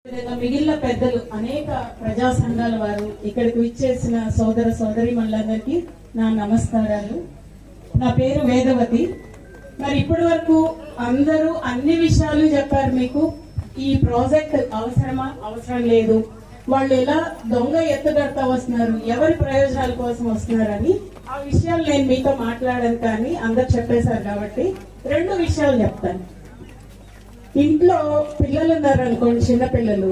మిగిలిన పెద్దలు అనేక ప్రజా సంఘాల వారు ఇక్కడికి విచ్చేసిన సోదర సోదరి మళ్ళందరికీ నా నమస్కారాలు. నా పేరు వేదవతి. మరి ఇప్పటి వరకు అందరూ అన్ని విషయాలు చెప్పారు. మీకు ఈ ప్రాజెక్ట్ అవసరమా, అవసరం లేదు, వాళ్ళు ఎలా దొంగ ఎత్తుగడతా వస్తున్నారు, ఎవరి ప్రయోజనాల కోసం వస్తున్నారని ఆ విషయాలు నేను మీతో మాట్లాడాను. కానీ అందరు చెప్పేశారు కాబట్టి 2 విషయాలు చెప్తాను. ఇంట్లో పిల్లలు ఉన్నారు అనుకోండి, చిన్న పిల్లలు,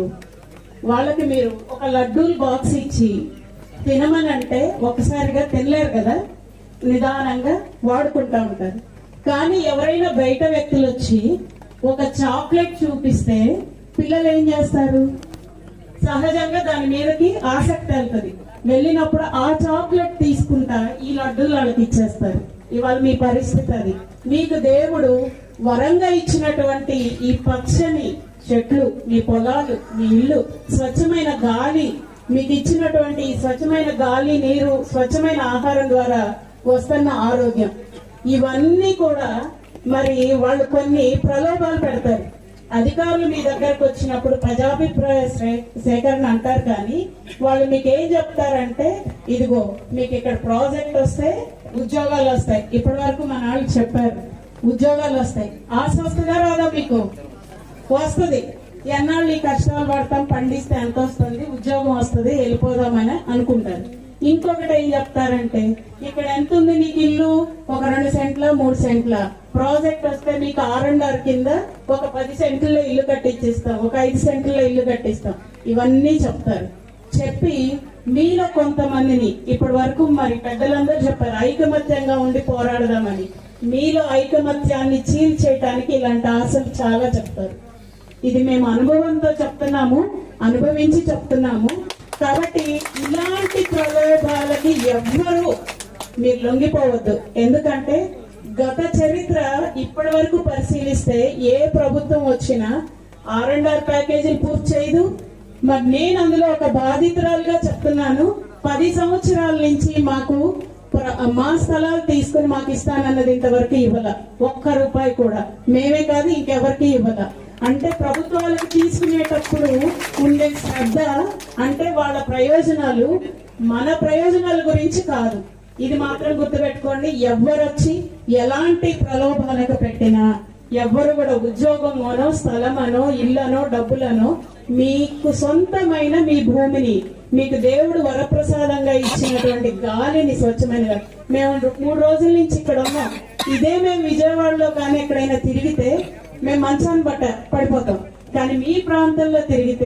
వాళ్ళకి మీరు ఒక లడ్డూలు బాక్స్ ఇచ్చి తినమని అంటే ఒకసారిగా తినలేరు కదా, నిదానంగా వాడుకుంటా ఉంటారు. కానీ ఎవరైనా బయట వ్యక్తులు వచ్చి ఒక చాక్లెట్ చూపిస్తే పిల్లలు ఏం చేస్తారు? సహజంగా దాని మీదకి ఆసక్తి వెళ్తుంది. వెళ్ళినప్పుడు ఆ చాక్లెట్ తీసుకుంటా ఈ లడ్డూలు వాళ్ళకి ఇచ్చేస్తారు. ఇవాళ మీ పరిస్థితి అది. మీకు దేవుడు వరంగా ఇచ్చినటువంటి ఈ పచ్చని చెట్లు, మీ పొలాలు, మీ ఇల్లు, స్వచ్ఛమైన గాలి, మీకు ఇచ్చినటువంటి ఈ స్వచ్ఛమైన గాలి, నీరు, స్వచ్ఛమైన ఆహారం ద్వారా వస్తున్న ఆరోగ్యం, ఇవన్నీ కూడా మరి వాళ్ళు కొన్ని ప్రలోభాలు పెడతారు. అధికారులు మీ దగ్గరకు వచ్చినప్పుడు ప్రజాభిప్రాయ సేకరణ అంటారు, కానీ వాళ్ళు మీకు ఏం చెప్తారంటే, ఇదిగో మీకు ఇక్కడ ప్రాజెక్ట్ వస్తే ఉద్యోగాలు వస్తాయి. ఇప్పటి వరకు మన వాళ్ళు చెప్పారు, ఉద్యోగాలు వస్తాయి. ఆశ వస్తుందా రాదా? మీకు వస్తుంది. ఎన్నాళ్ళు ఈ కష్టాలు పడతాం, పండిస్తే ఎంత వస్తుంది, ఉద్యోగం వస్తుంది, వెళ్ళిపోదామని అనుకుంటారు. ఇంకొకటి ఏం చెప్తారంటే, ఇక్కడ ఎంత ఉంది నీకు ఇల్లు? ఒక 2 సెంట్ల 3 సెంట్ల. ప్రాజెక్ట్ వస్తే మీకు R&R కింద ఒక 10 సెంట్లలో ఇల్లు కట్టించిస్తాం, ఒక 5 సెంట్లలో ఇల్లు కట్టిస్తాం. ఇవన్నీ చెప్తారు. చెప్పి మీలో కొంతమందిని, ఇప్పటి వరకు మరి పెద్దలందరూ చెప్పారు ఐకమత్యంగా ఉండి పోరాడదామని. మీలో ఐకమత్యాన్ని చీల్చేయటానికి ఇలాంటి ఆశలు చాలా చెప్తారు. ఇది మేము అనుభవంతో చెప్తున్నాము, అనుభవించి చెప్తున్నాము. కాబట్టి ఇలాంటి ప్రలోభాలకి ఎవ్వరూ మీరు లొంగిపోవద్దు. ఎందుకంటే గత చరిత్ర ఇప్పటి వరకు పరిశీలిస్తే ఏ ప్రభుత్వం వచ్చినా R&R ప్యాకేజీలు పూర్తి చేయదు. మరి నేను అందులో ఒక బాధితురాలుగా చెప్తున్నాను. 10 సంవత్సరాల నుంచి మాకు మా స్థలాలు తీసుకుని మాకు ఇస్తానన్నది ఇంతవరకు ఇవ్వాల, ₹1 కూడా. మేమే కాదు, ఇంకెవరికి ఇవ్వాల. అంటే ప్రభుత్వాలకు తీసుకునేటప్పుడు ఉండే శ్రద్ధ అంటే వాళ్ళ ప్రయోజనాలు మన ప్రయోజనాల గురించి కాదు. ఇది మాత్రం గుర్తుపెట్టుకోండి. ఎవ్వరొచ్చి ఎలాంటి ప్రలోభాలకు పెట్టినా, ఎవ్వరు కూడా ఉద్యోగమనో, స్థలమనో, ఇళ్లనో, డబ్బులనో, మీకు సొంతమైన మీ భూమిని, మీకు దేవుడు వరప్రసాదంగా ఇచ్చినటువంటి గాలిని, స్వచ్ఛమైన గాలి. మేము 3 రోజుల నుంచి ఇక్కడ ఉన్నాం. ఇదే మేము విజయవాడలో కానీ ఎక్కడైనా తిరిగితే మేము మంచాన్ని పడిపోతాం. కానీ మీ ప్రాంతంలో తిరిగితే